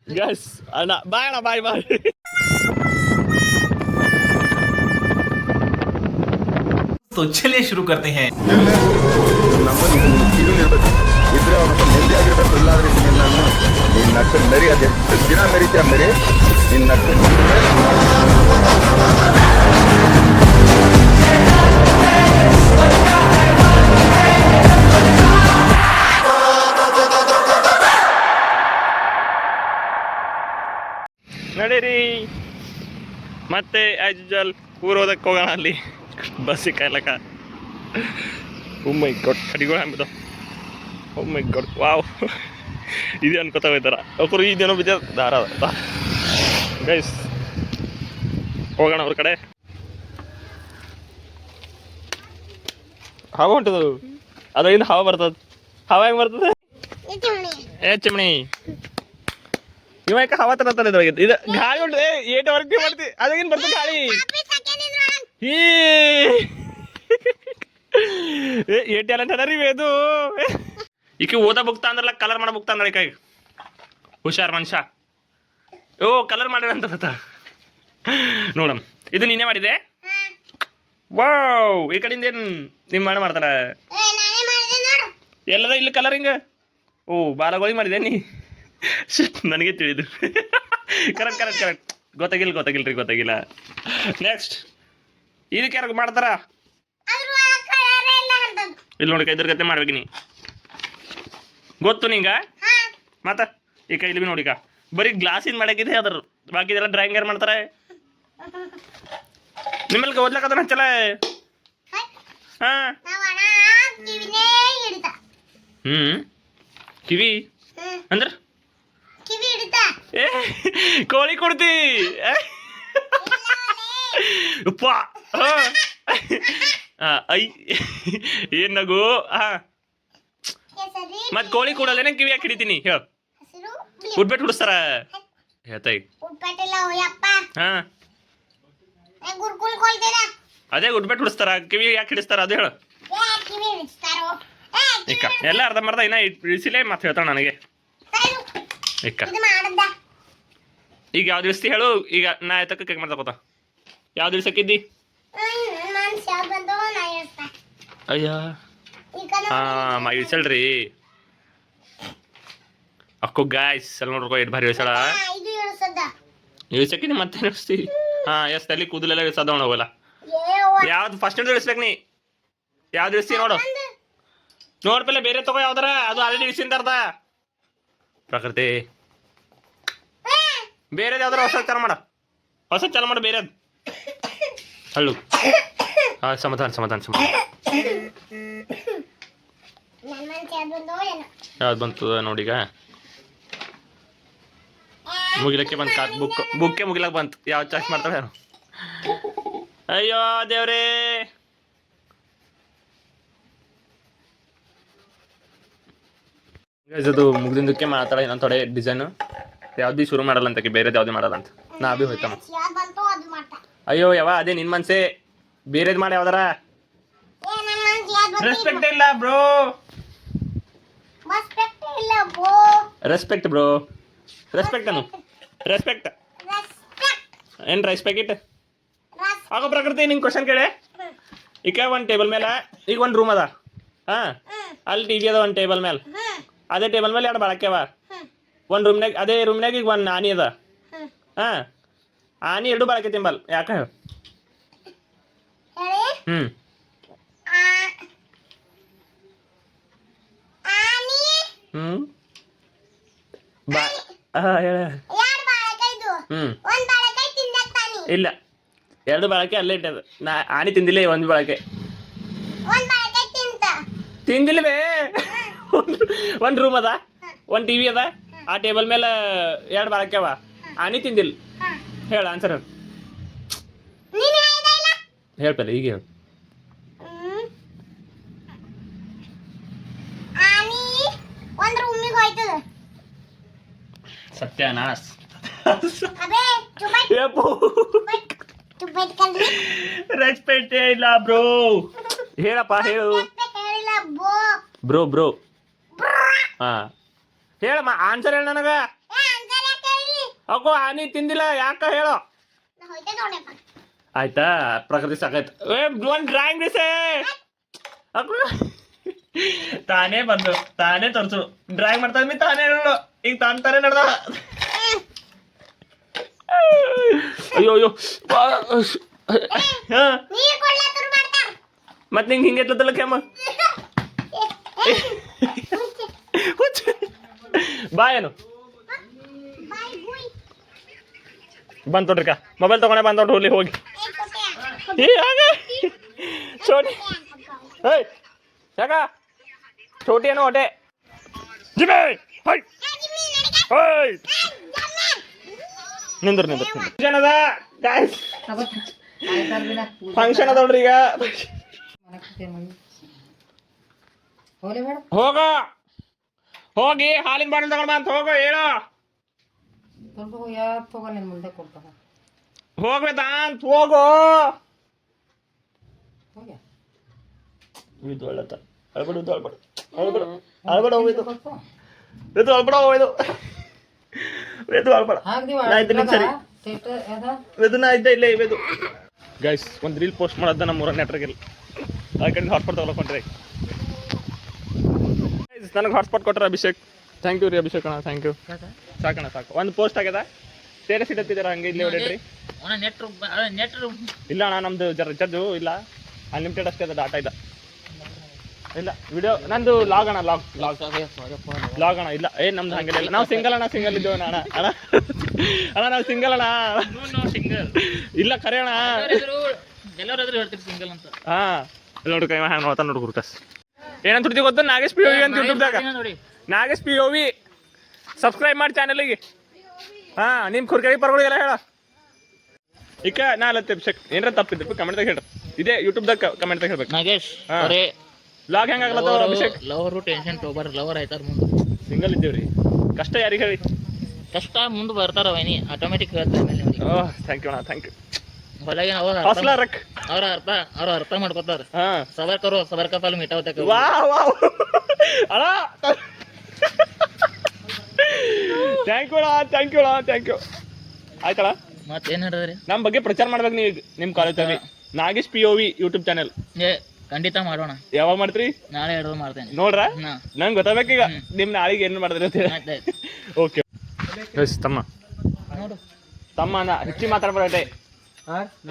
Guys ಅಣ್ಣ ಬಾಯ್ ಅಣ್ಣ ಬಾಯ್ ಬಾಯ್. तो चलिए शुरू करते हैं. ಇದ್ರೆ ಅವನೊಬ್ಬ ನೆಮ್ಮದಿ ಆಗಿರ್ಬೇಕು. ಇಲ್ಲಾದ್ರೆ ನಿನ್ನ ನಕ್ಕ ನರಿ ಅದೆಷ್ಟು ದಿನ ಮೆರಿತೀಯ ಮೇರಿ ನಿನ್ನ ನಡೀರಿ ಮತ್ತೆ ಆಸ್ ಯೂಶುವಲ್ ಊರೋದಕ್ಕೆ ಹೋಗೋಣ. ಅಲ್ಲಿ ಬಸ್ಸಿಗೆ ಕಾಯ್ಲಕ್ಕ. ಓ ಮೈ ಗಾಡ್ ಕಡಿಗಳು ಹಾಕ್ಬಿಟ್ಟು. ಓ ಮೈ ಗಾಡ್ ವಾವ್ ಇದೆ ಅನ್ಕೋತಾ ಹೋಯ್ತಾರ ಅವ್ರು. ಇದೇನೋ ಬಿದ್ದ ದಾರ ಗೈಸ್ ಹೋಗೋಣ ಅವ್ರ ಕಡೆ. ಹಾವು ಹೊಂಟದು ಅದ್ರಿಂದ ಹಾವು ಬರ್ತದ. ಹಾವ ಹೆಂಗೆ ಬರ್ತದೆ? ಚಿಮಣಿ ಇವ ಯಾಕೆ ಹವಾ ತರ ಇದ್ರಾಗ ಇದು ಗಾಳಿ ಉಂಟು. ಏಟ್ ವರ್ಕ್ ಮಾಡ್ತಿ ಅದೇನು ಬರ್ತದೆ ಗಾಳಿ. ಏಟ್ ಟ್ಯಾಲೆಂಟ್ ಅದ ರೀ ಇದು. ಈಕೆ ಓದ ಬುಕ್ತಾ ಅಂದ್ರಲ್ಲ ಕಲರ್ ಮಾಡೋ ಬುಕ್ತಾ ಅಂದ್ರೆ ಈಕಾಗ ಹುಷಾರ್ ಮನುಷ್ಯ. ಓ ಕಲರ್ ಮಾಡಿರಂತ ನೋಡಮ್. ಇದು ನೀನೇ ಮಾಡಿದೆ? ವಾವ್ ಈ ಕಡೆಯಿಂದ ಏನು ನಿಮ್ಮ ಮಾಡಿ ಮಾಡ್ತಾರ ಎಲ್ಲದ ಇಲ್ಲಿ ಕಲರಿಂಗ್. ಓ ಬಾಲಗೋಳಿ ಮಾಡಿದೆ ನೀ. ನನಗೆ ತಿಳಿದು. ಕರೆಕ್ಟ್ ಕರೆಕ್ಟ್ ಕರೆಕ್ಟ್ ಗೊತ್ತಾಗಿಲ್ಲ. ನೆಕ್ಸ್ಟ್ ಇದಕ್ಕೆ ಯಾರು ಮಾಡ್ತಾರ? ಇಲ್ಲಿ ನೋಡಿ ಇದ್ರ ಗತೆ ಮಾಡ್ಬೇಕು ನೀ. ಗೊತ್ತು ನಿಂಗ ಮತ್ತ ಈಗ ಇಲ್ಲಿ ಬಿ ನೋಡಿಕ ಬರೀ ಗ್ಲಾಸಿಂದ ಮಾಡಕ್ಕಿದೆ ಅದ್ರ ಬಾಕಿದೆಲ್ಲ ಡ್ರಾಯಿಂಗ್ ಯಾರು ಮಾಡ್ತಾರೆ? ನಿಮ್ಮಲ್ಲಿ ಓದ್ಲಕ್ಕದ ಹಚ್ಚಲ. ಹಾ ಕಿವಿ ಅಂದ್ರ ಏ ಕೋಳಿ ಕೊಡ್ತಿ ಉಪ್ಪ ಐ ಏನ್ ನಗು. ಹಾ ಮತ್ ಕೋಳಿ ಕೊಡಲ್ಲೇನ ಕಿವಿ ಯಾಕೆ ಹಿಡಿತೀನಿ ಹೇಳ? ಉಡ್ಬೇಟ್ ಹುಡಿಸ್ತಾರ ಹೇಳ್ತಾಯಿ. ಹಾ ಅದೇ ಉಡ್ಬೇಟ್ ಹುಡಿಸ್ತಾರ ಕಿವಿ ಯಾಕೆ ಹಿಡಿಸ್ತಾರ ಅದು ಹೇಳು. ಇಕ್ಕ ಎಲ್ಲ ಅರ್ಧ ಮರ್ಧ ಇನ್ನ ಇಳಿಸಿಲೇ ಮತ್ತೆ ಹೇಳ್ತಾಳ ನನಗೆ. ಇಕ್ಕ ಈಗ ಯಾವ್ದು ಇಳಿಸ್ತಿ ಹೇಳು. ಈಗ ನಾ ಆಯ್ತಕ್ಕ ಕೇಕ್ ಮಾಡ್ತಾ ಕೂತ ಯಾವ್ದು ಇಳಿಸಕ್ಕಿದ್ದಿ? ಅಯ್ಯ ಹಾ ಇಳಿಸಲ್ರಿ ಅಕ್ಕೋ ಗಾಯ್ಸ್ ಎಲ್ಲ ನೋಡ್ಕೊ ಎಷ್ಟು ಭಾರಿ ಇಳಿಸಳ. ಇಳಿಸಕ್ಕಿದ್ದಿ ಮತ್ತೆ ಇಳಿಸ್ತಿ. ಹಾ ಎಸ್ ತಲೆ ಕೂದಲೆಲ್ಲ ಇಳಿಸೋದ ಹೋಗಲ್ಲ. ಯಾವ್ದು ಫಸ್ಟ್ ಇಳಿಸ್ಬೇಕು ನೀ? ಯಾವ್ದು ಇಳಿಸ್ತಿ ನೋಡು. ನೋಡ್ಪಲ್ಲ ಬೇರೆ ತಗೋ ಯಾವ್ದಾರ. ಅದು ಆಲ್ರೆಡಿ ಇಳಿಸಿಂದ ಅರ್ಧ ಪ್ರಕೃತಿ. ಬೇರೆದು ಯಾವ್ದಾರ ಹೊಸ ಚಾಲು ಮಾಡ ಬೇರೆದು ಹಳ್ಳು. ಹಾ ಸಮಾಧಾನ ಯಾವ್ದು ಬಂತದ ನೋಡೀಗ. ಮುಗಿಲಕ್ಕೆ ಬಂತು ಕಾತ್ ಬುಕ್ಕೆ ಮುಗಿಲಕ್ಕೆ ಬಂತು. ಯಾವ್ದು ಚಾಯ್ಸ್ ಮಾಡ್ತಾಳೆ ಯಾರು? ಅಯ್ಯೋ ದೇವ್ರೇ. ಅದು ಮುಗ್ದಿಂದಕ್ಕೆ ಮಾತಾಡ ಇನ್ನೊಂದು ಥೋಡೆ ಡಿಸೈನು ಯಾವ್ದು ಶುರು ಮಾಡಲ್ಲ ಅಂತಕ್ಕೆ ಬೇರೆದು ಯಾವ್ದು ಮಾಡಲ್ಲ ಅಂತ ನಾ ಬಿ ಹೋಯ್ತಮ್ಮ. ಅಯ್ಯೋ ಯಾವ ಅದೇ ನಿನ್ ಮನ್ಸೆ ಬೇರೆದು ಮಾಡಿ ಯಾವ್ದಾರ. ರೆಸ್ಪೆಕ್ಟ್ ಇಲ್ಲ ಬ್ರೋ. Respect bro. ರೆಸ್ಪೆಕ್ಟ್ ಅನು ರೆಸ್ಪೆಕ್ಟ್ ಏನ್ ರೆಸ್ಪೆಕ್ಟ್ ಆಗೋ ಪ್ರಕೃತಿ. ನಿಂಗೆ ಕ್ವಶನ್ ಕೇಳೆ. ಈಗ ಒಂದು ಟೇಬಲ್ ಮೇಲೆ ಈಗ ಒಂದು ರೂಮ್ ಅದ. ಹಾ ಅಲ್ಲಿ ಟಿವಿ ಅದ ಒಂದು ಟೇಬಲ್ ಮೇಲೆ. ಅದೇ ಟೇಬಲ್ ಮೇಲೆ ಎರಡು ಬಾಳಕ್ಯವ. ಒಂದು ರೂಮ್ನಾಗ ಅದೇ ರೂಮ್ನಾಗ ಈಗ ಒಂದು ಆನಿ ಅದ. ಹಾ ಆನಿ ಎರಡು ಬಾಳಕೆ ತಿಂಬಲ್ ಯಾಕ ಹೇಳು? ಹೇಳ. ಇಲ್ಲ ಎರಡು ಬಾಳಕೆ ಅಲ್ಲೇ ಇಟ್ಟದ. ನಾ ಆನಿ ತಿಂದಿಲ್ಲ ಒಂದು ಬಾಳಕೆ ತಿಂದಿಲ್ವೇ. ಒಂದು ರೂಮ್ ಅದ ಒಂದು ಟಿವಿ ಅದ. ಆ ಟೇಬಲ್ ಮೇಲೆ ಎರಡು ಬಾಳಕೆ ಅವ. ಆನಿ ತಿಂದಿಲ್ಲ. ಹೇಳ ಆನ್ಸರ್ ಹೇಳ್ಪಲ್ಲ ಈಗ ಹೇಳು. ಸತ್ಯನಾಶ್. ರೆಸ್ಪೆಕ್ಟ್ ಇಲ್ಲ ಬ್ರೋ. ಹೇಳಪ್ಪ ಹೇಳು. ಬ್ರೋ ಹಾ ಹೇಳಮ್ಮ ಆನ್ಸರ್ ಹೇಳ ನನಗ. ಅಕ್ಕೋ ಆನಿ ತಿಂದಿಲ್ಲ ಯಾಕ ಹೇಳೋ ಆಯ್ತಾ ಪ್ರಕೃತಿ ಸಾಕಾಯ್ತು ಒಂದು ಡ್ರಾಯಿಂಗ್ ಬಿಸೆ ಅಕ್ಕೋ ತಾನೇ ಬಂದು ತಾನೇ ತೋರ್ಸು ಡ್ರಾಯಿಂಗ್ ಮಾಡ್ತಾ ಇದ್ವಿ ತಾನೇ ಹೇಳೋಳು ಈಗ ತಾನೇ ನಡೆದ ಅಯ್ಯೋ ಅಯ್ಯೋ ಮತ್ತೆ ನಿಂಗೆ ಹಿಂಗೆ ಎತ್ತಲ್ಲ ಕೆಮ್ಮ ಬಾ ಏನು ಬಂದ್ ತೊಡ್ರಿಕ ಮೊಬೈಲ್ ತಗೊಂಡೆ ಬಂದ್ ತೊಗೊಂಡು ಹೋಗ್ಲಿ ಹೋಗಿ ಚೋಟಿ ಹೇಯ್ ಯಾಕ ಚೋಟಿ ಏನೋ ಹೊಟ್ಟೆ ಜಿಮೆ ಹೈ ಹೈ ನಿಂದ್ರ ನಿಂದ್ರ ಫಂಕ್ಷನ್ ಅದ ಗಾಯ್ಸ್ ಫಂಕ್ಷನ್ ಅದ ನೋಡ್ರಿ ಈಗ ಹೋಗ ಹೋಗಿ ಹಾಲಿನ ಬಾಟಲ್ ತಗೊಂಡ್ ಬಂತ ಹೋಗೋ ಹೇಳೋ ಹೋಗ್ಬೇಕಂತ ಹೋಗೋ ಇದು ಒಳ್ಳತ ಅಳ್ಬೇಡ ಇದು ಅಳ್ಬೇಡ ಅಳ್ಬೇಡ ಅಳ್ಬೇಡ ಹೋಗಿದ್ದು ಇದು ಅಳ್ಬೇಡ ಹೋಯ್ದು ಇದು ಅಳ್ಬೇಡ ಆಯ್ತು ನಿಮ್ ಸರಿ ಇದನ್ನ ಇದ್ದ ಇಲ್ಲೇ ಇವೇದು ಗೈಸ್ ಒಂದು ರೀಲ್ ಪೋಸ್ಟ್ ಮಾಡೋದ ನಮ್ಮ ಊರ ನೆಟ್ರಿಗಿಲ್ಲ ಆ ಕಡೆ ಹಾಟ್ಸ್ಪಾಟ್ ತಗೊಳಕೊಂಡ್ರಿ ನನಗೆ ಹಾಟ್ಸ್ಪಾಟ್ ಕೊಟ್ರ ಅಭಿಷೇಕ್ ಥ್ಯಾಂಕ್ ಯು ರೀ ಅಭಿಷೇಕ್ ಅಣ್ಣ ಥ್ಯಾಂಕ್ ಯು ಸಾಕಣ್ಣ ಸಾಕು ಒಂದು ಪೋಸ್ಟ್ ಆಗ್ಯದ ಸ್ಟೇಟಸ್ ಇಡತ್ತಿದ್ದೀರ ಹಂಗೆ ಇಲ್ಲಿ ಹೊಡೇಟ್ರಿ ಇಲ್ಲ ಅಣ್ಣ ನಮ್ದು ರಿಚಾರ್ಜು ಇಲ್ಲ ಅನ್ಲಿಮಿಟೆಡ್ ಅಷ್ಟೇ ಅದ ಡಾಟಾ ಇಲ್ಲ ಇಲ್ಲ ವಿಡಿಯೋ ನಂದು ಲಾಗ್ ಅಣ್ಣ ಲಾಗ್ ಅಣ್ಣ ಇಲ್ಲ ನಮ್ದು ಹಂಗೆಲ್ಲ ಇಲ್ಲ ನಾವು ಸಿಂಗಲ್ ಅಣ್ಣ ಸಿಂಗಲ್ ಇದ್ದೇವೆ ಅಣ್ಣ ಅಣ್ಣ ಅಣ್ಣ ನಾವು ಸಿಂಗಲ್ ಅಣ್ಣ ಇಲ್ಲ ಖರೆ ಅಣ್ಣ ಹಾ ನೋಡು ಕೈ ಹ್ಯಾಂಗ ನೋಡ್ತಾನೆ ನೋಡು ಗುರುಕಾಸ್ ಏನಂತ ಹುಡ್ತಿ ಗೊತ್ತು ನಾಗೇಶ್ ಪಿ ಓ ವಿ ಅಂತ ಯೂಟ್ಯೂಬ್ದಾಗ Nagesh P O V subscribe ಮಾಡಿ ಚಾನಲಿಗೆ ಹಾ ನಿಮ್ಮ ಕುರ್ಕರಿ ಪರ್ಗಳಿಗೆಲ್ಲ ಹೇಳ ಈಗ ನಾ ಅಲ್ಲ ಅಭಿಷೇಕ್ ಏನಾರ ತಪ್ಪಿದ್ರು ಕಮೆಂಟ್ದಾಗ ಹೇಳ್ರಿ ಇದೇ ಯೂಟ್ಯೂಬ್ದಾಗ ಕಮೆಂಟ್ದಾಗ ಹೇಳ್ಬೇಕು ನಾಗೇಶ್ ಲಾಗ್ ಹೆಂಗಾಗ್ಲತ್ತವ ಅಭಿಷೇಕ್ ಲವರು ಟೆನ್ಷನ್ ತಗೋಬಾರ ಲವರ್ ಆಯ್ತಾರ ಮುಂದೆ ಸಿಂಗಲ್ ಇದ್ದೇವ್ರಿ ಕಷ್ಟ ಯಾರಿಗೆ ಹೇಳಿ ಕಷ್ಟ ಮುಂದೆ ಬರ್ತಾರ ವೈನಿ ಆಟೋಮೆಟಿಕ್ ಹೇಳ್ತಾರೆ ಓಹ್ ಥ್ಯಾಂಕ್ ಯು ಅಣ್ಣ ಥ್ಯಾಂಕ್ ಯು ಹೊಲಗೆ ಅವ್ರ ಅರ್ಥ ಮಾಡ್ಕೊತಾರ ಸಬರ್ಕರು ಸಬರ್ಕ ಪಾಲು ಮಿಟಾವತ್ತ ವಾ ವಾ ಅಣ್ಣ ಥ್ಯಾಂಕ್ ಯು ಅಣ್ಣ ಥ್ಯಾಂಕ್ ಯು ಅಣ್ಣ ಥ್ಯಾಂಕ್ ಯು ಆಯ್ತಣ್ಣ ಮತ್ತೇನ್ ಹೇಳಿದ್ರಿ ನಮ್ಮ ಬಗ್ಗೆ ಪ್ರಚಾರ ಮಾಡ್ಬೇಕು ನೀವು ನಿಮ್ಮ ಕಾಲೇಜಲ್ಲಿ Nagesh P O V YouTube channel ಖಂಡಿತ ಮಾಡೋಣ ಯಾವಾಗ ಮಾಡ್ತೀರಿ ನಾಳೆ ಹಿಡಿದು ಮಾಡ್ತೇನೆ ನೋಡ್ರ ನಂಗೆ ಗೊತ್ತಾಗಬೇಕೀಗ ನಿಮ್ ನಾಳೆಗೆ ಏನು ಮಾಡಿದ್ರಿ ಅಂತ ಓಕೆ ಎಸ್ ತಮ್ಮ ನೋಡು ತಮ್ಮ ಅಂದ ಹೆಚ್ಚಿ ಮಾತಾಡ್ಬೇಡ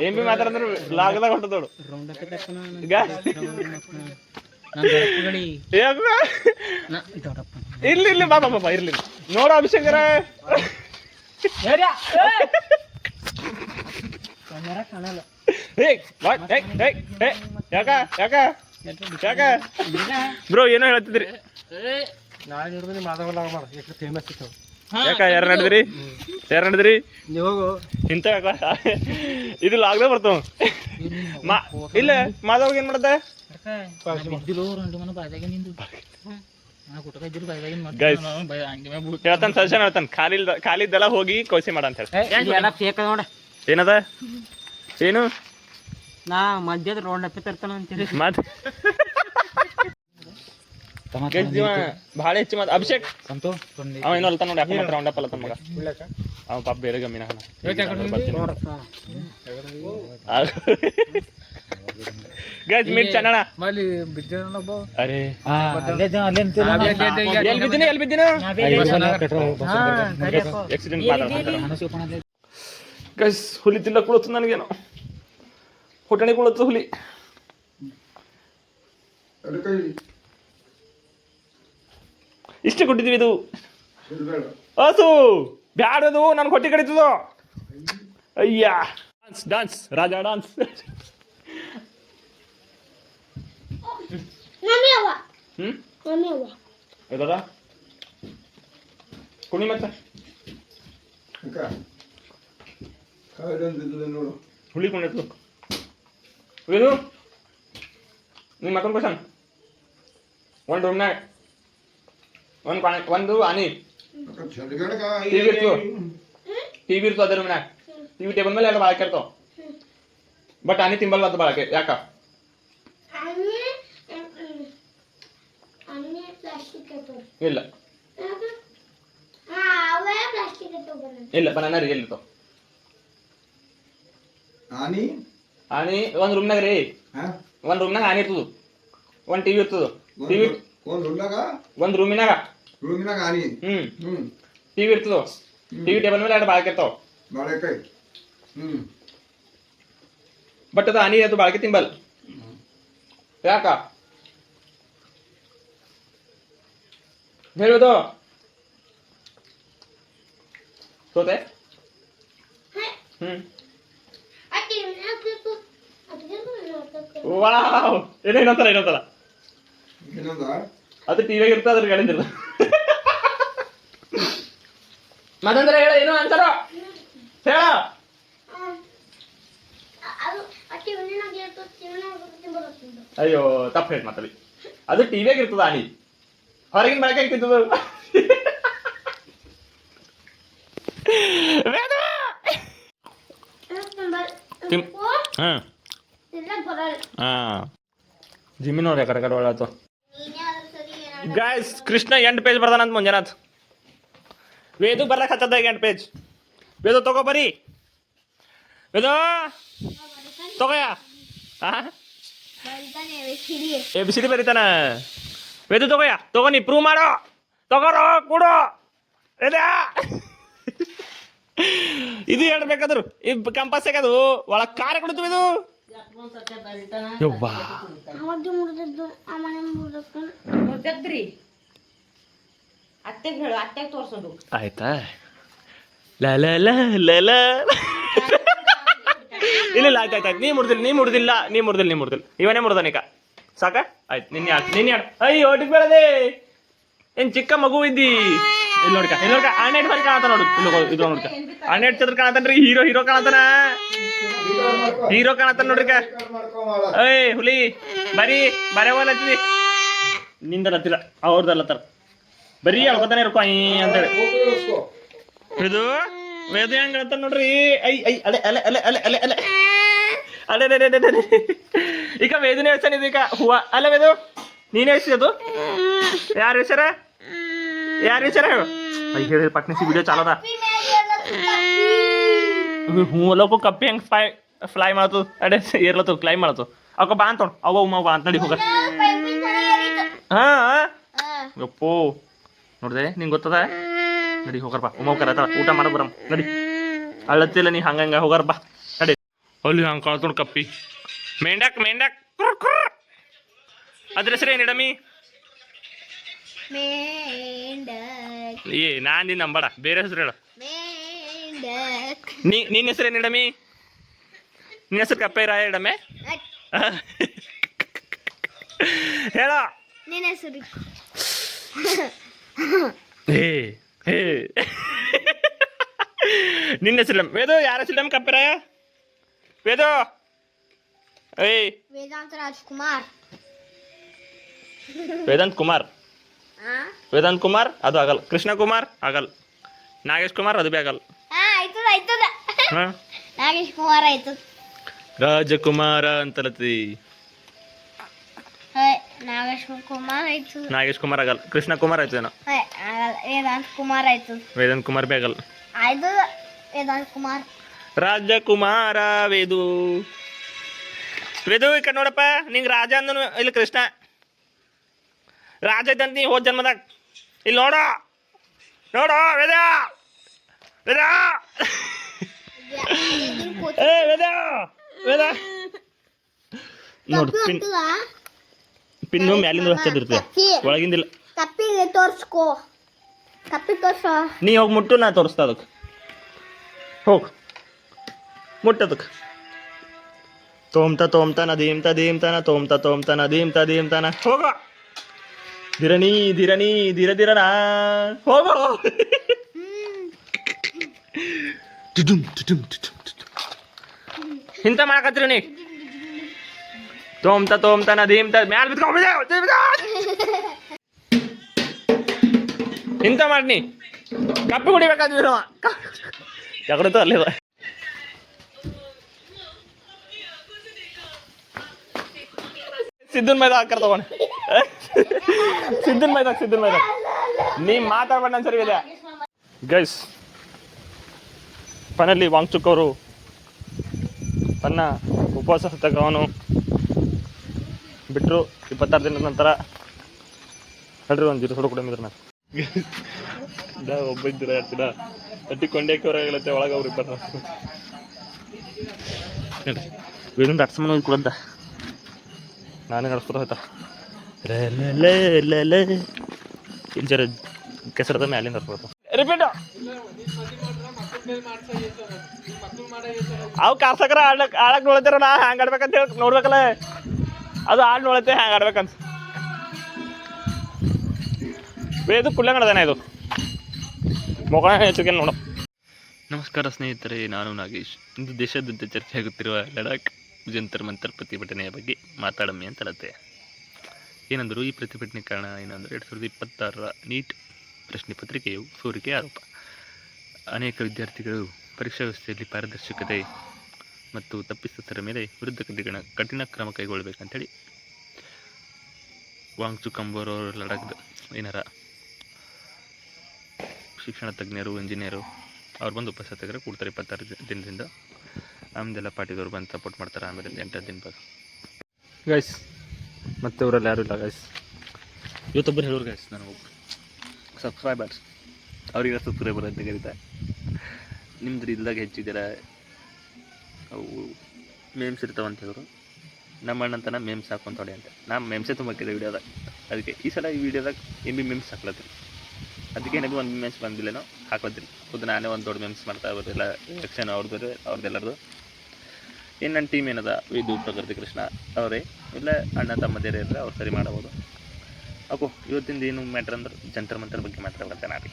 ಏನ್ ಬಿ ಮಾತಾಡಿದ್ರು ಲಾಗದಾಗ ಹೊಂಟದೋಡು ಇರ್ಲಿ ಇರ್ಲಿ ಬಾಬಾ ಬಾಬಾ ಇರ್ಲಿ ನೋಡು ಅಭಿಷೇಕರ ಯಾಕ ಯಾಕ ಯಾಕ ಬ್ರೋ ಏನೋ ಹೇಳ್ತಿದ್ರಿ ಯಾಕ ಯಾರು ನಡೆದ್ರಿ ಯಾರು ನಡೆದ್ರಿ ಇಂತ ಇದು ಲಾಗ್ದಾಗ ಬರ್ತಾವ ಇಲ್ಲ ಮಾಧವಾಗ ಏನ್ ಮಾಡತ್ತೆ ಹೇಳ್ತಾನ ಸಜೆಷನ್ ಹೇಳ್ತಾನ ಖಾಲಿದ್ದೆಲ್ಲ ಹೋಗಿ ಕೋಸಿ ಮಾಡ ಅಂತ ಹೇಳಿ ಏನದ ಏನು ನಾ ಮಧ್ಯದ ರೌಂಡ್ ಅಪ್ಪಿ ತರ್ತಾನ ಅಂತೀರಿ ಮತ್ ಭಾಳ ಹೆಚ್ಚು ಮಾತು ಅಭಿಷೇಕ್ ಅವ ಏನೋ ಅಲ್ತಾನ ನೋಡಿ ಯಾಕೆ ರೌಂಡ್ ಅಪ್ ಅಲ್ಲ ಮಗ ಅವ ಪಾಪ ಬೇರೆ ಗಮ್ಮಿನ ಗೈಸ್ ಮೀಟ್ ಚಾನಣ ಅರೆ ಎಲ್ಲಿ ಬಿದ್ದಿನ ಆಕ್ಸಿಡೆಂಟ್ ಗೈಸ್ ಹುಲಿ ತಿಲ್ಲ ಕುಳತ್ತು ನನಗೇನು ಹೊಟ್ಟಣಿ ಕುಳತ್ತು ಹುಲಿ ಇಷ್ಟೇ ಕೊಟ್ಟಿದ್ದೀವಿ ಇದು ಹಸು ಬ್ಯಾಡದು ನನ್ ಹೊಟ್ಟೆ ಕಡಿತದು ಅಯ್ಯ ಡಾನ್ಸ್ ಡಾನ್ಸ್ ರಾಜಾ ಡಾನ್ಸ್ ಇದದ ಕುಣಿ ಮತ್ತೆ ಹುಳಿ ಕೊಂಡಿತ್ತು ಇದು ನಿಮ್ಮ ಮತ್ತೊಂದು ಕ್ವಶನ್ ಒಂದು ರೂಮ್ನಾಗ ಒಂದು ಆನಿ ಟಿವಿ ಇರ್ತು ಅದೇ ರೂಮ್ನಾಗ ಟಿವಿ ಟೇಬಲ್ ಮೇಲೆ ಎಲ್ಲ ಬಾಳಕೆ ಇರ್ತಾವ ಬಟ್ ಆನಿ ತಿಂಬಲ್ ಅದು ಬಾಳಕೆ ಯಾಕ ಇಲ್ಲ ಇಲ್ಲ ಬನಾನ ರೀ ಎಲ್ಲಿರ್ತಾವ ಆನಿ ಆನಿ ಒಂದ್ ರೂಮ್ನಾಗ ರೀ ಒಂದ್ ರೂಮ್ನಾಗ ಆನಿ ಇರ್ತದ ಒಂದ್ ಟಿವಿ ಇರ್ತದ ಟಿವಿ ಒಂದ್ ರೂಮಿನಾಗ ಆನಿ ಟಿವಿ ಇರ್ತದ ಟಿವಿ ಟೇಬಲ್ ಮೇಲೆ ಎರಡು ಬಾಳ್ಕೆ ಇರ್ತಾವ ಬಾಳೆಕಾಯಿ ಬಟ್ ಅದು ಆನಿ ಅದು ಬಾಳ್ಕೆ ತಿಂಬಲ್ ಯಾಕ ಹೇಳುವುದು ಸೋತೆ ವಾವ್ ಇನ್ನೊಂದಲ್ಲ ಅದು ಟಿವಿಯಾಗ ಇರ್ತದೆ ಅದ್ರ ಹೇಳಿದ್ರು ಮತ್ತಂದ್ರೆ ಹೇಳ ಏನು ಆನ್ಸರ್ ಹೇಳ ಅಯ್ಯೋ ತಪ್ಪು ಹೇಳಿ ಮಾತಾಡಿ ಅದು ಟಿವಿಯಾಗ ಇರ್ತದ ಆನಿ ಹೊರಗಿನ ಬಳಕೆ ತಿಂತದ ಜಿಮ್ಮಿನ ನೋಡಿ ಕಡೆ ಕಡೆ ಒಳಾತು ಗಾಯ್ಸ್ ಕೃಷ್ಣ ಎಂಟು ಪೇಜ್ ಬರ್ದಾನಂತ ಮುಂಜಾನಾಥ್ ವೇದು ಬರ್ಲಕ್ ಹತ್ತದ ಈಗ 8 ಪೇಜ್ ವೇದು ತಗೋ ಬರೀ ವೇದು ತಗೋಯ ಎ ಬಿ ಸಿ ಡಿ ಬರೀತಾನ ವೇದು ತಗೋಯ ತಗೋ ನೀ ಪ್ರೂವ್ ಮಾಡೋ ತಗೋರೋ ಕೊಡು ಇದು ಹೇಳ್ಬೇಕಾದ್ರು ಈ ಕಂಪಸ್ ಅದು ಒಳಗ್ ಕಾರ ಕೊಡ್ತೀವಿ ಇದು ಯವ್ವಾ ಅತ್ತೆಗೆ ಹೇಳು ಅತ್ತೆಗೆ ತೋರ್ಸೋದು ಆಯ್ತಾ ಲ ಇಲ್ಲ ಆಯ್ತಾಯ್ತು ನೀ ಮುಡ್ದಿಲ್ಲ ಇವನೇ ಮುಡ್ದಾನೀಗ ಸಾಕ ಆಯ್ತು ನಿನ್ನೆ ಆಡ್ ಅಯ್ಯೋ ಒಟ್ಟಿಗೆ ಬೇಡದೆ ಏನ್ ಚಿಕ್ಕ ಮಗು ಇದ್ದಿ ಇಲ್ಲಿ ನೋಡ್ಕ ಆನೆಟ್ ಬರಿ ಕಾಣತ ನೋಡು ಇದು ನೋಡ್ಕ ಆನೆಟ್ ಚಂದ್ರ ಕಾಣತಾನ್ರಿ ಹೀರೋ ಕಾಣತಾನ ನೋಡ್ರಿಕ ಏಯ್ ಹುಲಿ ಬರೀ ಬರವಲ್ಲತ್ತಿ ನಿಂದಲತ್ತಿಲ್ಲ ಅವ್ರದಲ್ಲತ್ತಾರ ಬರೀ ಅಳ್ಕೊತಾನೆ ಇರ್ಕೊ ಅಂತೇಳಿ ಇದು ವೇದ ಹೆಂಗ ಹೇಳ್ತಾನ ನೋಡ್ರಿ ಅಲೆ ಈಗ ವೇದನೆ ಹೇಳ್ತಾನೆ ಇದೀಗ ಹೂವ ಅಲ್ಲ ವೇದು ನೀನೇ ಹೇಳ್ಸಿದ್ದು ಯಾರು ಹೆಸರ ಹೇಳು ಹೇಳಿ ಪಟ್ನಿಸಿ ವಿಡಿಯೋ ಚಾಲದ ಹ್ಞೂ ಅಲ್ಲಪ್ಪ ಕಪ್ಪಿ ಹೆಂಗ್ ಫ್ಲೈ ಮಾಡತ್ತು ಅಡೆ ಏರ್ಲತ್ತು ಕ್ಲೈಮ್ ಮಾಡತ್ತು ಅವಕ್ಕ ಬಾ ಅಂತ ಅವ ಉಮ್ಮ ಬಾ ಅಂತ ನಡಿ ಹೋಗ ಹಾ ಗಪ್ಪೋ ನೋಡ್ದೆ ನಿಂಗೆ ಗೊತ್ತದ ನಡಿ ಹೋಗರ್ ಬಾ ಉಮ್ಮ ಕರತಾಳ ಊಟ ಮಾಡ ಬರಮ್ ನಡಿ ಅಳತ್ತಿಲ್ಲ ನೀ ಹಂಗಂಗ ಹೋಗರ್ ಬಾ ನಡಿ ಅಲ್ಲಿ ಹಂಗೆ ಕಳ್ತೊಂಡು ಕಪ್ಪಿ ಮೇಂಡಾಕ್ ಅದ್ರ ಹೆಸರು ಏನಿಡಮಿ ಏ ನಾನ್ ನಿನ್ನ ನಂಬಡ ಬೇರೆ ಹೆಸರು ಹೇಳು ನಿನ್ನ ಹೆಸರು ಏನಿಡಮಿ ನಿನ್ನ ಹೆಸರು ಕಪ್ಪೆ ರಾಯ ಇಡಮೆ ಹೇಳ ನಿನ್ನ ಹೆಸರು ವೇದು ಯಾರ ಹೆಸರು ಕಪ್ಪೆ ರಾಯ ವೇದು ಏಯ್ ವೇದಾಂತ್ ಕುಮಾರ್ ಅದು ಆಗಲ್ಲ ಕೃಷ್ಣ ಕುಮಾರ್ ಆಗಲ್ಲ ನಾಗೇಶ್ ಕುಮಾರ್ ಅದು ಭೀ ಆಗಲ್ಲ ನಾಗೇಶ್ ಕುಮಾರ್ ಆಯ್ತು ರಾಜಕುಮಾರ ಅಂತಲತಿ ನಾಗೇಶ್ ಕುಮಾರ್ ಆಗಲ್ಲ ಕೃಷ್ಣ ಕುಮಾರ್ ಆಯ್ತು ಏನೋ ವೇದಾಂತ್ ಕುಮಾರ್ ಆಯ್ತು ವೇದಾಂತ್ ಕುಮಾರ್ ಭೀ ಆಗಲ್ಲ ಆಯ್ತು ವೇದಾಂತ್ ಕುಮಾರ್ ರಾಜಕುಮಾರ ವೇದು ಈ ಕಡೆ ನೋಡಪ್ಪ ನಿಂಗೆ ರಾಜ ಅಂದನು ಇಲ್ಲಿ ಕೃಷ್ಣ ರಾಜ ಐತಂತ ನೀ ಹೋದ ಜನ್ಮದಾಗ ಇಲ್ಲಿ ನೋಡೋ ವೇದ ನೋಡು ಪಿನ್ನು ಮ್ಯಾಲಿಂದ ಹಚ್ಚದಿರ್ತದೆ ಒಳಗಿಂದಿಲ್ಲ ಕಪ್ಪಿ ತೋರ್ಸ್ಕೋ ಕಪ್ಪಿ ತೋರ್ಸೋ ನೀ ಹೋಗಿ ಮುಟ್ಟು ನಾ ತೋರಿಸ್ತಾ ಅದಕ್ಕೆ ಹೋಗ್ ಮುಟ್ಟದಕ್ಕೆ ತೋಮ್ತ ನದೀಮ್ತಾನ ತೋಮ್ತ ನದೀಮ್ತಾನ ಹೋಗ ಧಿರನಾ ಹೋಗೋ ಇಂತ ಮಾಡಕತ್ರಿ ನೀ ತೋಮ್ತ ನದೀಮ್ತ ಮ್ಯಾಲ ಇಂತ ಮಾಡ್ನಿ ಕಪ್ಪಿ ಕುಡಿಬೇಕಾದ್ವಿ ನಾವು ಯಾಕಡೆ ಅಲ್ಲಿದ ಸಿದ್ದನ್ ಮೈದಾಗ ಹಾಕರ್ ತಗೊಂಡು ಸಿದ್ದನ್ ಮೈದಾಗ ನೀ ಮಾತಾಡ್ಬೇಡ ಸರಿ ಇದೆ ಗೈಸ್ ಫೈನಲಿ ವಾಂಗ್ಚುಕ್ ಅವರು ತನ್ನ ಉಪವಾಸ ಸತ್ಯಾಗ್ರಹವನ್ನು ಬಿಟ್ಟರು 26 ದಿನದ ನಂತರ. ಹೇಳ್ರಿ ಒಂದು ಜೀರೋ ಸೋಡ ಕೊಡಮಿದ್ರ ನಾನು ಒಬ್ಬ ಇದ್ದೀರ ಹೇಳ್ತೀರ ತಟ್ಟಿ ಕೊಂಡ್ಯಾಕಿ ಹೊರಗಲತ್ತೆ ಒಳಗೆ ಅವ್ರು ಇಬ್ಬರು ಹೇಳ್ರಿ ವೀಡಿಯೋ ದಾಟ್ಸಮನ ಕೊಡಂತ ನಾನೇ ನಡೆಸ್ಕೊತ ಹೋಯ್ತಾ ಇಲ್ಲಿ ಜರ ಕೆಸರದ ಮ್ಯಾಲಿಂದ ಹರ್ಬೋದು ರಿಪೀಟ್ ಅವು ಕಾರ್ಸಕ್ರ ಆಡಕ್ ನೋಡ್ತಾರ ನಾ ಹ್ಯಾಂಗ್ ಆಡ್ಬೇಕಂತ ಹೇಳಿ ನೋಡ್ಬೇಕಲ್ಲ ಅದು ಆಡ್ ನೋಡತ್ತೆ ಹ್ಯಾಂಗ್ ಆಡ್ಬೇಕಂತ ಇದು ಕುಳ್ಳ ನಡೆದಾನೆ ಇದು ಮೊಗಳ ಹೆಚ್ಚಿಗೆ ನೋಡು. ನಮಸ್ಕಾರ ಸ್ನೇಹಿತರೆ, ನಾನು ನಾಗೇಶ್. ಇಂದು ದೇಶಾದ್ಯಂತ ಚರ್ಚೆಯಾಗುತ್ತಿರುವ ಲಡಾಖ್ ಜಂತರ್ ಮಂತರ್ ಪ್ರತಿಭಟನೆಯ ಬಗ್ಗೆ ಮಾತಾಡಮ್ಮೆ ಅಂತ ಹೇಳುತ್ತೆ. ಏನಂದರು ಈ ಪ್ರತಿಭಟನೆ ಕಾರಣ ಏನಂದರೆ 2026ರ ನೀಟ್ ಪ್ರಶ್ನೆ ಪತ್ರಿಕೆಯು ಸೋರಿಕೆ ಆರೋಪ. ಅನೇಕ ವಿದ್ಯಾರ್ಥಿಗಳು ಪರೀಕ್ಷಾ ವ್ಯವಸ್ಥೆಯಲ್ಲಿ ಪಾರದರ್ಶಕತೆ ಮತ್ತು ತಪ್ಪಿತಸ್ಥರ ಮೇಲೆ ವಿರುದ್ಧ ಕಠಿಣ ಕ್ರಮ ಕೈಗೊಳ್ಳಬೇಕಂತೇಳಿ ವಾಂಗ್ಚುಕ್ ಎಂಬುವವರು ಲಡಾಖ್ದ ಏನಾರ ಶಿಕ್ಷಣ ತಜ್ಞರು ಇಂಜಿನಿಯರು ಅವ್ರು ಬಂದು ಉಪಸತ್ಯಾಗ್ರಹ ಕೊಡ್ತಾರೆ 26 ದಿನದಿಂದ. ಆಮೇಲೆಲ್ಲ ಪಾರ್ಟಿದವ್ರು ಬಂದು ಸಪೋರ್ಟ್ ಮಾಡ್ತಾರೆ. ಆಮೇಲೆ 8 ದಿನ ಬಾಗ ಗೈಸ್ ಮತ್ತೆ ಅವರಲ್ಲಿ ಯಾರು ಇಲ್ಲ ಗೈಸ್. ಇವತ್ತೊಬ್ಬರು ಹೇಳೋರು ಗೈಸ್, ನನಗೆ ಸಬ್ಸ್ಕ್ರೈಬರ್ಸ್ ಅವ್ರಿಗೆ ಸಬ್ಸ್ಕ್ರೈಬರ್ ಅಂತ ಕರೀತಾರೆ. ನಿಮ್ದು ಇಲ್ದಾಗ ಹೆಚ್ಚಿದ್ದೀರ ಅವು ಮೇಮ್ಸ್ ಇರ್ತಾವಂತ ಹೇಳಿದ್ರು. ನಮ್ಮ ಅಣ್ಣಂತನ ಮೇಮ್ಸ್ ಹಾಕೊಂತೊಡೆ ಅಂತ ನಾನು ಮೇಮ್ಸೇ ತುಂಬಾಕಿದೆ ವಿಡಿಯೋದಾಗ. ಅದಕ್ಕೆ ಈ ಸಲ ಈ ವಿಡಿಯೋದಾಗ ಮೆಮ್ಸ್ ಹಾಕ್ಲತ್ತೀನಿ. ಅದಕ್ಕೆ ಏನಾದ್ರು ಒಂದು ಮೆಮ್ಸ್ ಬಂದಿಲ್ಲೇನೋ ಹಾಕೋದಿಲ್ಲ. ಖುದ್ದು ನಾನೇ ಒಂದು ದೊಡ್ಡ ಮೆಮ್ಸ್ ಮಾಡ್ತಾ ಅವರೆಲ್ಲ ಎಲೆಕ್ಷನ್ ಅವ್ರದ್ದೆಲ್ಲರದು. ಏನು ನನ್ನ ಟೀಮ್ ಏನದ ಇದು ಪ್ರಕೃತಿ ಕೃಷ್ಣ ಅವರೇ ಇಲ್ಲ ಅಣ್ಣ ತಮ್ಮದೇರೇ ಇದ್ದರೆ ಅವ್ರು ಸರಿ ಮಾಡಬೋದು. ಅಪ್ಪು ಇವತ್ತಿಂದ ಏನು ಮ್ಯಾಟ್ರ್ ಅಂದ್ರೆ ಜಂತರ್ ಮಂತರ್ ಬಗ್ಗೆ ಮಾತಾಡ್ಬರ್ತೇನೆ ನಾನು.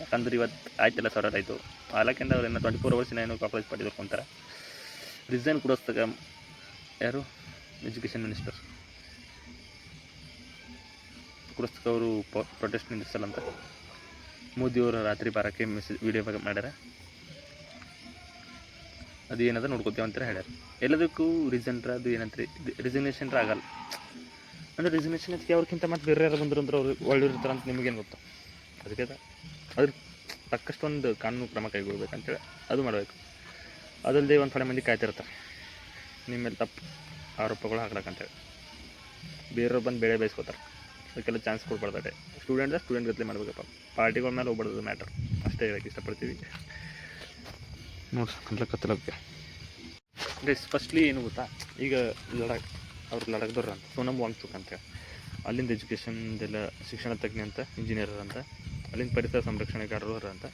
ಯಾಕಂದ್ರೆ ಇವತ್ತು ಆಯ್ತೆಲ್ಲ ಸಾವಿರ ಆಯಿತು. ಆಲಕ್ಕಿಂದ ಅವ್ರು ಏನೋ 24 hours ಏನೋ ಕಾಲೇಜ್ ಪಾರ್ಟಿ ತರ್ಕೊಂತಾರೆ. ರಿಸೈನ್ ಕೊಡೋಸ್ತಾಗ ಯಾರು ಎಜುಕೇಷನ್ ಮಿನಿಸ್ಟರ್ ಕೊಡೋಸ್ತಾಗ ಅವರು ಪ್ರೊಟೆಸ್ಟ್ ನಿಲ್ಲಿಸಲ್ಲ ಅಂತ ಮೋದಿಯವರು ರಾತ್ರಿ ಬಾರಕ್ಕೆ ವಿಡಿಯೋ ಮಾಡ್ಯಾರ. ಅದು ಏನದ ನೋಡ್ಕೋತೀವಿ ಅಂತ ಹೇಳ್ಯಾರ. ಎಲ್ಲದಕ್ಕೂ ರೀಸನ್ರ ಅದು ಏನಂತ್ರಿ ರಿಸಿಗ್ನೇಷನ್ರ ಆಗಲ್ಲ ಅಂದರೆ ರಿಸಿಗ್ನೇಷನ್ ಅದಕ್ಕೆ ಅವ್ರಿಗಿಂತ ಮತ್ತೆ ಬೇರೆ ಯಾರು ಬಂದರು ಅಂದ್ರೆ ಅವ್ರು ಒಳ್ಳೆ ಇರ್ತಾರೆ ಅಂತ ನಿಮಗೇನು ಗೊತ್ತು. ಅದಕ್ಕೆ ಅದ್ರ ತಕ್ಕಷ್ಟು ಒಂದು ಕಾನೂನು ಕ್ರಮ ಕೈಗೊಳ್ಬೇಕಂತೇಳಿ ಅದು ಮಾಡಬೇಕು. ಅದಲ್ಲದೆ ಒಂದು ಥೋಡೆ ಮಂದಿ ಕಾಯ್ತಿರ್ತಾರೆ ನಿಮ್ಮ ಮೇಲೆ ತಪ್ಪು ಆರೋಪಗಳು ಹಾಕ್ಲಕ್ಕಂತೇಳಿ. ಬೇರೆಯವ್ರು ಬಂದು ಬೇಳೆ ಬೇಯಿಸ್ಕೋತಾರೆ. ಅದಕ್ಕೆಲ್ಲ ಚಾನ್ಸ್ ಕೊಡ್ಬಾರ್ದಾರೆ. ಸ್ಟೂಡೆಂಟ್ ಗತ್ತಲೆ ಮಾಡಬೇಕಪ್ಪ. ಪಾರ್ಟಿಗಳ ಮೇಲೆ ಹೋಗ್ಬಾರ್ದು ಮ್ಯಾಟರ್ ಅಷ್ಟೇ ಹೇಳಕ್ಕೆ ಇಷ್ಟಪಡ್ತೀವಿ. ನೋಡ್ರಿ ಕತ್ಲಕ್ಕೆ ಗೈಸ್ ಫಸ್ಟ್ಲಿ ಏನು ಗೊತ್ತಾ, ಈಗ ಲಡಾಖ್ದವ್ರು ಅಂತ ಸೋನಮ್ ವಾಂಗ್ಚುಕ್ ಅಂತೇಳಿ ಅಲ್ಲಿಂದ ಎಜುಕೇಷನ್ದೆಲ್ಲ ಶಿಕ್ಷಣ ತಜ್ಞ ಅಂತ ಇಂಜಿನಿಯರ್ ಅಂತ, ಅಲ್ಲಿಂದ ಪರಿಸರ ಸಂರಕ್ಷಣೆಗಾರರು ಅಂತ.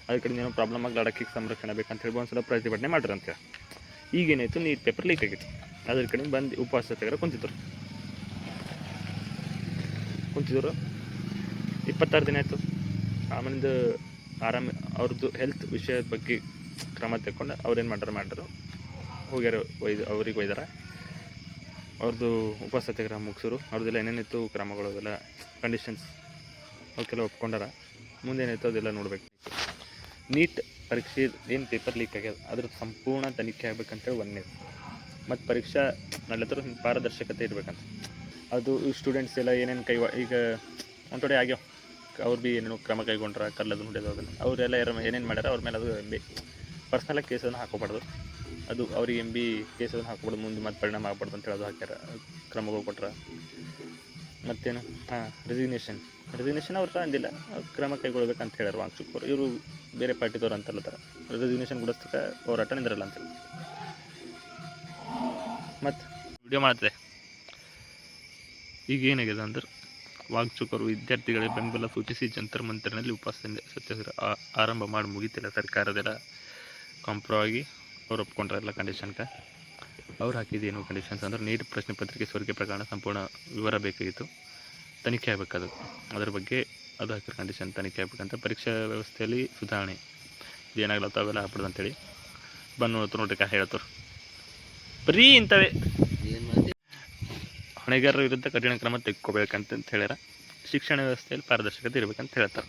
ಅದ್ರ ಕಡೆ ಏನೋ ಪ್ರಾಬ್ಲಮ್ ಆಗಿ ಲಡಾಖಿಗೆ ಸಂರಕ್ಷಣೆ ಬೇಕಂತ ಹೇಳಿ ಒಂದ್ಸಲ ಪ್ರತಿಭಟನೆ ಮಾಡ್ರಿ ಅಂತೇಳಿ. ಈಗೇನಾಯಿತು, ನೀಟ್ ಪೇಪರ್ ಲೀಕ್ ಆಗಿತ್ತು. ಅದ್ರ ಕಡೆ ಬಂದು ಉಪವಾಸ ಸತ್ಯಾಗ್ರಹ ಕುಂತಿದ್ರು 26 ದಿನ ಆಯಿತು. ಆಮೇಲಿಂದ ಅವ್ರದ್ದು ಹೆಲ್ತ್ ವಿಷಯದ ಬಗ್ಗೆ ಕ್ರಮ ತಗೊಂಡು ಅವ್ರೇನು ಮಾಡ್ಯಾರ ಹೋಗ್ಯಾರ ಅವ್ರಿಗೆ ಒಯ್ದಾರ. ಅವ್ರದ್ದು ಉಪವಾಸ ಸತ್ಯಾಗ್ರಹ ಮುಗಿಸೋರು. ಅವ್ರದ್ದೆಲ್ಲ ಏನೇನಿತ್ತು ಕ್ರಮಗಳು ಅದೆಲ್ಲ ಕಂಡೀಷನ್ಸ್ ಅವಕ್ಕೆಲ್ಲ ಒಪ್ಕೊಂಡಾರ. ಮುಂದೇನಾಯಿತು ಅದೆಲ್ಲ ನೋಡ್ಬೇಕು. ನೀಟ್ ಪರೀಕ್ಷೆ ಏನು ಪೇಪರ್ ಲೀಕ್ ಆಗ್ಯದ ಅದ್ರ ಸಂಪೂರ್ಣ ತನಿಖೆ ಆಗ್ಬೇಕಂತೇಳಿ ಒಂದೇ. ಮತ್ತು ಪರೀಕ್ಷಾ ನಡ್ಲತ್ರ ಪಾರದರ್ಶಕತೆ ಇರಬೇಕಂತ. ಅದು ಸ್ಟೂಡೆಂಟ್ಸ್ ಎಲ್ಲ ಏನೇನು ಈಗ ಒಂದೊಡೆ ಆಗ್ಯಾವ ಅವ್ರು ಭೀ ಏನೇನು ಕ್ರಮ ಕೈಗೊಂಡ್ರೆ ಕಲ್ಲದು ಹೊಡೆಯೋದು ಅದನ್ನು ಅವರೆಲ್ಲ ಏನೇನು ಮಾಡ್ಯಾರ ಅವ್ರ ಮೇಲೆ ಅದು ಪರ್ಸ್ನಲಾಗಿ ಕೇಸನ್ನು ಹಾಕೋಬಾರ್ದು. ಅದು ಅವ್ರಿಗೆ ಕೇಸನ್ನು ಹಾಕೋಬಾರ್ದು. ಮುಂದೆ ಮತ್ತೆ ಪರಿಣಾಮ ಆಗ್ಬಾರ್ದು ಅಂತೇಳಿ ಅದು ಹಾಕ್ಯಾರ. ಕ್ರಮಗಳು ಕೊಟ್ರ. ಮತ್ತೇನು ರೆಸಿಗ್ನೇಷನ್ ಅವ್ರು ಅಂದಿಲ್ಲ, ಕ್ರಮ ಕೈಗೊಳ್ಬೇಕಂತ ಹೇಳ್ಯಾರ ವಾಂಗ್ಚುಕ್ ಅವರು. ಇವರು ಬೇರೆ ಪಾರ್ಟಿದವ್ರು ಅಂತಲ್ಲತ್ತಾರ. ರೆಸಿಗ್ನೇಷನ್ ಕೊಡಿಸ್ತಕ್ಕ ಹೋರಾಟ ನಿಂದ್ರಲ್ಲ ಅಂತೇಳಿ ಮತ್ತು ವಿಡಿಯೋ ಮಾಡ್ತದೆ. ಈಗ ಏನಾಗಿದೆ ಅಂದ್ರೆ ವಾಂಗ್ಚುಕ್ ಅವರು ವಿದ್ಯಾರ್ಥಿಗಳಿಗೆ ಬೆಂಬಲ ಸೂಚಿಸಿ ಜಂತರ್ ಮಂತರ್ನಲ್ಲಿ ಉಪವಾಸ ಸತ್ಯಾಗ್ರಹ ಆರಂಭ ಮಾಡಿ ಮುಗಿತಿಲ್ಲ. ಸರ್ಕಾರದೆಲ್ಲ ಕಾಂಪ್ರೋ ಆಗಿ ಅವ್ರು ಒಪ್ಕೊಂಡ್ರಲ್ಲ ಕಂಡೀಷನ್ಗೆ. ಅವ್ರು ಹಾಕಿದ್ದೇನು ಕಂಡೀಷನ್ಸ್ ಅಂದ್ರೆ ನೀಟ್ ಪ್ರಶ್ನೆ ಪತ್ರಿಕೆ ಸೋರಿಕೆ ಪ್ರಕರಣ ಸಂಪೂರ್ಣ ವಿವರ ಬೇಕಾಗಿತ್ತು, ತನಿಖೆ ಆಗಬೇಕದು. ಅದ್ರ ಬಗ್ಗೆ ಅದು ಹಾಕಿರೋ ಕಂಡೀಷನ್ ತನಿಖೆ ಆಗಬೇಕಂತ. ಪರೀಕ್ಷಾ ವ್ಯವಸ್ಥೆಯಲ್ಲಿ ಸುಧಾರಣೆ ಏನಾಗ್ಲತ್ತ ಅವೆಲ್ಲ ಹಾಕ್ಬಿಡ್ದು ಅಂತೇಳಿ ಬಂದು ನೋಡ್ರಿಕ ಹೇಳ್ತಾರೆ. ಬರೀ ಇಂಥವೇ ಹೊಣೆಗಾರರ ವಿರುದ್ಧ ಕಠಿಣ ಕ್ರಮ ತೆಗೆದುಕೋಬೇಕಂತ ಹೇಳ್ಯಾರ. ಶಿಕ್ಷಣ ವ್ಯವಸ್ಥೆಯಲ್ಲಿ ಪಾರದರ್ಶಕತೆ ಇರಬೇಕಂತ ಹೇಳ್ತಾರೆ.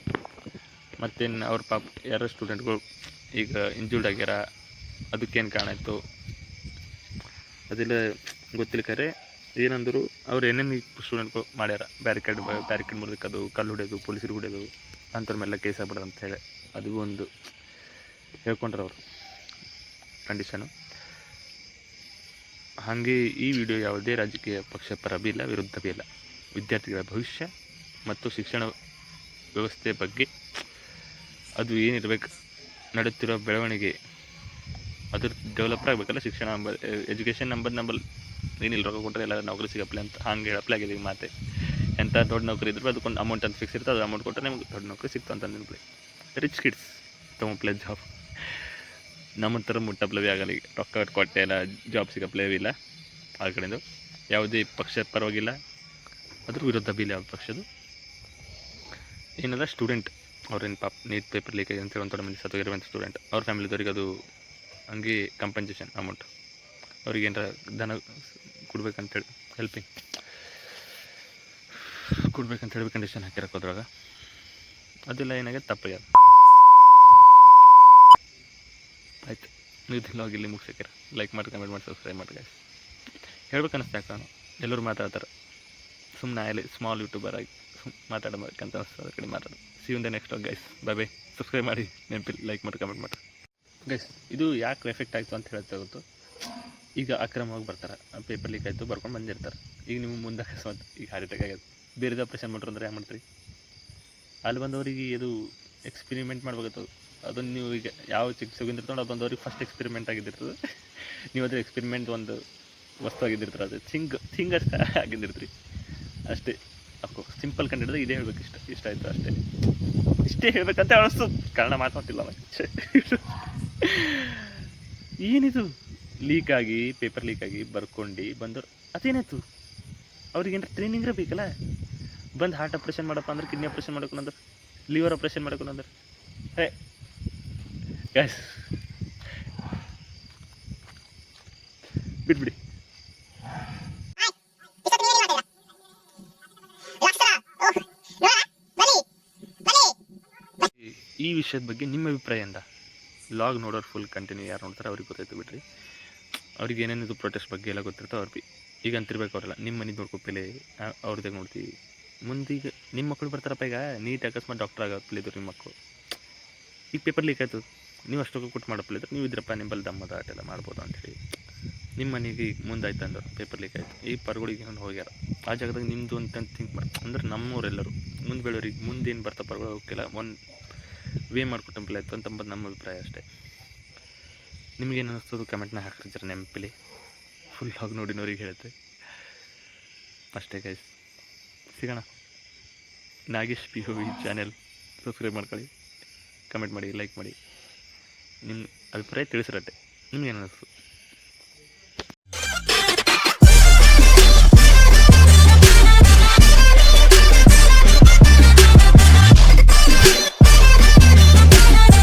ಮತ್ತೇನು ಅವ್ರ ಪಾಪ ಯಾರೋ ಸ್ಟೂಡೆಂಟ್ಗಳು ಈಗ ಇಂಜೂರ್ಡ್ ಆಗ್ಯಾರ, ಅದಕ್ಕೇನು ಕಾರಣ ಇತ್ತು ಅದೆಲ್ಲ ಗೊತ್ತಿಲ್ಲ. ಖರೆ ಏನಂದರು ಅವ್ರು ಏನೇನು ಸ್ಟೂಡೆಂಟ್ಗಳು ಮಾಡ್ಯಾರ, ಬ್ಯಾರಿಕೇಡ್ ಮುರಿದಕ್ಕದು, ಕಲ್ಲು ಹೊಡೆಯೋದು, ಪೊಲೀಸರು ಹೊಡೆಯೋದು ಅಂಥವ್ರ ಮೇಲೆ ಕೇಸ್ ಆಗ್ಬಿಡೋದು ಅಂತ ಹೇಳಿ ಅದು ಒಂದು ಹೇಳ್ಕೊಂಡ್ರೆ ಅವರು ಕಂಡೀಷನು. ಹಾಗೆ ಈ ವಿಡಿಯೋ ಯಾವುದೇ ರಾಜಕೀಯ ಪಕ್ಷ ಪರ ಬಿ ಇಲ್ಲ, ವಿರುದ್ಧ ಬಿ ಇಲ್ಲ. ವಿದ್ಯಾರ್ಥಿಗಳ ಭವಿಷ್ಯ ಮತ್ತು ಶಿಕ್ಷಣ ವ್ಯವಸ್ಥೆ ಬಗ್ಗೆ ಅದು ಏನಿರಬೇಕು, ನಡುತ್ತಿರೋ ಬೆಳವಣಿಗೆ ಅದ್ರ ಡೆವಲಪ್ ಆಗಬೇಕಲ್ಲ. ಶಿಕ್ಷಣ ಎಜುಕೇಷನ್ ನಂಬಲ್ ಏನಿಲ್ಲ, ರೊಕ್ಕ ಕೊಟ್ಟರೆ ಎಲ್ಲ ನೌಕರಿ ಸಿಗಪ್ಲೆ ಅಂತ ಹಂಗೆ ಅಪ್ಲೈ ಆಗಿದೆ ಈಗ ಮಾತೆ. ಎಂಥ ದೊಡ್ಡ ನೌಕರಿ ಇದ್ರು ಅದಕ್ಕೊಂದು ಅಮೌಂಟ್ ಅಂತ ಫಿಕ್ಸ್ ಇರುತ್ತೆ, ಅದು ಅಮೌಂಟ್ ಕೊಟ್ಟರೆ ನಿಮ್ಗೆ ದೊಡ್ಡ ನೌಕರಿ ಸಿಕ್ತು ಅಂತ ನೆನಪಲೆ. ರಿಚ್ ಕಿಡ್ಸ್ ತಗೊಂಪ್ಲೆ ಜಾಬ್, ನಮ್ಮ ಥರ ಮುಟ್ಟಪ್ಲವೇ ಆಗಲ್ಲ. ಈಗ ರೊಕ್ಕ ಕೊಟ್ಟೆ ಎಲ್ಲ ಜಾಬ್ ಸಿಗಪ್ಲೇವೇ ಇಲ್ಲ. ಆ ಕಡೆಯಿಂದ ಯಾವುದೇ ಪಕ್ಷ ಪರವಾಗಿಲ್ಲ, ಅದ್ರ ವಿರುದ್ಧ ಬಿ ಇಲ್ಲ ಯಾವ ಪಕ್ಷದು. ಏನಲ್ಲ ಸ್ಟೂಡೆಂಟ್ ಅವ್ರೇನು ಪಾಪ ನೀಟ್ ಪೇಪರ್ ಲೀಕ್ ಆಗಿ ಅಂತೇಳಿ ಒಂದು ಥೋಡೆ ಮಂದಿ ಸತ್ತೋಗಿರುವಂಥ ಸ್ಟೂಡೆಂಟ್ ಅವ್ರ ಫ್ಯಾಮಿಲಿದವ್ರಿಗೆ ಅದು ಹಂಗೆ ಕಂಪನ್ಸೇಷನ್ ಅಮೌಂಟ್ ಅವ್ರಿಗೆ ಏನಾರ ಧನ ಕೊಡ್ಬೇಕಂತೇಳಿ ಹೆಲ್ಪಿಂಗ್ ಕೊಡ್ಬೇಕಂತ ಹೇಳಿ ಕಂಡೀಷನ್ ಹಾಕಿರಕ್ಕೆ ಹೋದ್ರಾಗ ಅದೆಲ್ಲ ಏನಾಗಿದೆ ತಪ್ಪಾಗ್ಯದ. ಆಯ್ತು, ನೀವು ದಿಲ್ವಾಗಿ ಇಲ್ಲಿ ಮುಗಿಸಿಕ್ಕಿರ. ಲೈಕ್ ಮಾಡಿ, ಕಮೆಂಟ್ ಮಾಡಿ, ಸಬ್ಸ್ಕ್ರೈಬ್ ಮಾಡಿ ಗೈಸ್. ಹೇಳ್ಬೇಕು ಅನ್ನಿಸ್ತಾ ನಾನು ಎಲ್ಲರೂ ಮಾತಾಡ್ತಾರೆ, ಸುಮ್ಮನೆ ಅಲ್ಲಿ ಸ್ಮಾಲ್ ಯೂಟ್ಯೂಬರ್ ಆಗಿ ಮಾತಾಡಬೇಕಂತ ಅನಿಸ್ತದೆ, ಅದ್ರ ಕಡೆ ಮಾತಾಡೋದು. See you in the next vlog guys. Bye. Subscribe ಮಾಡಿ, ನೆನಪಿಲ್ಲ, ಲೈಕ್ ಮಾಡಿ, ಕಮೆಂಟ್ ಮಾಡಿ ಗೈಸ್. ಇದು ಯಾಕೆ ಎಫೆಕ್ಟ್ ಆಯಿತು ಅಂತ ಹೇಳ್ತಾ ಗೊತ್ತು. ಈಗ ಅಕ್ರಮವಾಗಿ ಬರ್ತಾರೆ, ಪೇಪರ್ ಲೀಕ್ ಆಯಿತು ಬರ್ಕೊಂಡು ಬಂದಿರ್ತಾರೆ. ಈಗ ನಿಮ್ಮ ಮುಂದೆ ಅಕಸ್ಮಾತ್ ಈಗ ಹಾರ್ಟ್ ಅಟ್ಯಾಕ್ ಆಗ್ಯದ, ಬೇರೆದು ಆಪ್ರೇಷನ್ ಮಾಡ್ರು ಅಂದ್ರೆ ಏನು ಮಾಡ್ತೀರಿ? ಅಲ್ಲಿ ಬಂದವರಿಗೆ ಇದು ಎಕ್ಸ್ಪೆರಿಮೆಂಟ್ ಮಾಡ್ಬೇಕಾಗ್ತದೆ. ಅದನ್ನು ನೀವು ಈಗ ಯಾವ ಚಿಕಿತ್ಸೆ ಹೋಗಿರ್ತಾರೋ ಅದು ಬಂದವ್ರಿಗೆ ಫಸ್ಟ್ ಎಕ್ಸ್ಪೆರಿಮೆಂಟ್ ಆಗಿದ್ದಿರ್ತದೆ. ನೀವು ಅದ್ರ ಎಕ್ಸ್ಪೆರಿಮೆಂಟ್ ಒಂದು ವಸ್ತು ಆಗಿದ್ದಿರ್ತಾರೆ, ಅದು ಥಿಂಗ್ ಅಷ್ಟೇ ಆಗಿದ್ದಿರ್ತೀರಿ ಅಷ್ಟೇ. ಅಫ್ಕೋ ಸಿಂಪಲ್ ಕಂಡಿಡಿದ್ರೆ ಇದೇ ಹೇಳ್ಬೇಕು, ಇಷ್ಟ ಆಯಿತು ಅಷ್ಟೇ, ಇಷ್ಟೇ ಹೇಳ್ಬೇಕಂತ ಅನಿಸ್ತು. ಕನ್ನಡ ಮಾತಾಡ್ತಿಲ್ಲ ಏನಿದು ಲೀಕಾಗಿ ಪೇಪರ್ ಲೀಕಾಗಿ ಬರ್ಕೊಂಡು ಬಂದವ್ರು ಅದೇನಾಯ್ತು? ಅವ್ರಿಗೇನು ಟ್ರೈನಿಂಗ್ ಬೇಕಲ್ಲ. ಬಂದು ಹಾರ್ಟ್ ಆಪ್ರೇಷನ್ ಮಾಡಪ್ಪ ಅಂದ್ರೆ, ಕಿಡ್ನಿ ಆಪ್ರೇಷನ್ ಮಾಡ್ಕೊಂಡ್ರೆ, ಲಿವರ್ ಆಪ್ರೇಷನ್ ಮಾಡ್ಕೊಂಡ್ರೆ, ಹೇ ಗ್ಯಾಸ್ ಬಿಟ್ಬಿಡಿ. ಈ ವಿಷಯದ ಬಗ್ಗೆ ನಿಮ್ಮ ಅಭಿಪ್ರಾಯ ಎಂದ? ಲಾಗ್ ನೋಡೋರು ಫುಲ್ ಕಂಟಿನ್ಯೂ ಯಾರು ನೋಡ್ತಾರೆ ಅವ್ರಿಗೆ ಗೊತ್ತಾಯ್ತು ಬಿಡ್ರಿ. ಅವ್ರಿಗೆ ಏನೇನಿದು ಪ್ರೊಟೆಸ್ಟ್ ಬಗ್ಗೆ ಎಲ್ಲ ಗೊತ್ತಿರ್ತೋ ಅವ್ರು ಬಿ ಈಗ ಅಂತಿರ್ಬೇಕು. ಅವರೆಲ್ಲ ನಿಮ್ಮ ಮನೆ ನೋಡ್ಕೊಪ್ಪಿಲೆ ಅವ್ರದಾಗ ನೋಡ್ತೀವಿ. ಮುಂದೀಗ ನಿಮ್ಮ ಮಕ್ಕಳು ಬರ್ತಾರಪ್ಪ, ಈಗ ನೀಟ್ ಅಕಸ್ಮಾತ್ ಡಾಕ್ಟರ್ ಆಗಪ್ಲಿದ್ರು ನಿಮ್ಮ ಮಕ್ಕಳು. ಈಗ ಪೇಪರ್ ಲೀಕ್ ಆಯಿತು, ನೀವು ಅಷ್ಟೊಂದು ಕೊಟ್ಟು ಮಾಡಪ್ಲಿದ್ರೆ ನೀವು ಇದ್ರಪ್ಪ ನಿಂಬಲ್ಲಿ ದಮ್ಮದ ಆಟೆಲ್ಲ ಮಾಡ್ಬೋದು ಅಂಥೇಳಿ ನಿಮ್ಮ ಮನೆಗೆ ಈಗ ಮುಂದಾಯ್ತು ಅಂದವ್ರು. ಪೇಪರ್ ಲೀಕ್ ಆಯಿತು, ಈ ಪರ್ಗಳಿಗೆ ಹೋಗ್ಯಾರ. ಆ ಜಾಗದಾಗ ನಿಮ್ಮದು ಅಂತ ಥಿಂಕ್ ಮಾಡಿ ಅಂದ್ರೆ ನಮ್ಮವರೆಲ್ಲರೂ ಮುಂದೆ ಬೆಳೋರಿಗೆ ಮುಂದೇನು ಬರ್ತಾ ಪರ್ಗಳು ಅವಕ್ಕೆಲ್ಲ ಒಂದು ವೇ ಮಾಡಿಕೊಟ್ಟಂಪಿಲ್ಲ ಆಯಿತು ಅಂತಂಬದು ನಮ್ಮ ಅಭಿಪ್ರಾಯ ಅಷ್ಟೇ. ನಿಮಗೇನು ಅನ್ನಿಸ್ತದು ಕಮೆಂಟ್ನ ಹಾಕಿರ್ತಾರೆ ನೆನಪಿಲಿ. ಫುಲ್ ಆಗಿ ನೋಡಿನವ್ರಿಗೆ ಹೇಳುತ್ತೆ ಅಷ್ಟೇ ಗೈಸ್. ಸಿಗೋಣ. ನಾಗೇಶ್ POV ಚಾನೆಲ್ ಸಬ್ಸ್ಕ್ರೈಬ್ ಮಾಡ್ಕೊಳ್ಳಿ, ಕಮೆಂಟ್ ಮಾಡಿ, ಲೈಕ್ ಮಾಡಿ, ನಿಮ್ಮ ಅಭಿಪ್ರಾಯ ತಿಳಿಸಿರಟ್ಟೆ. ನಿಮ್ಗೇನು ಅನ್ನಿಸ್ತು?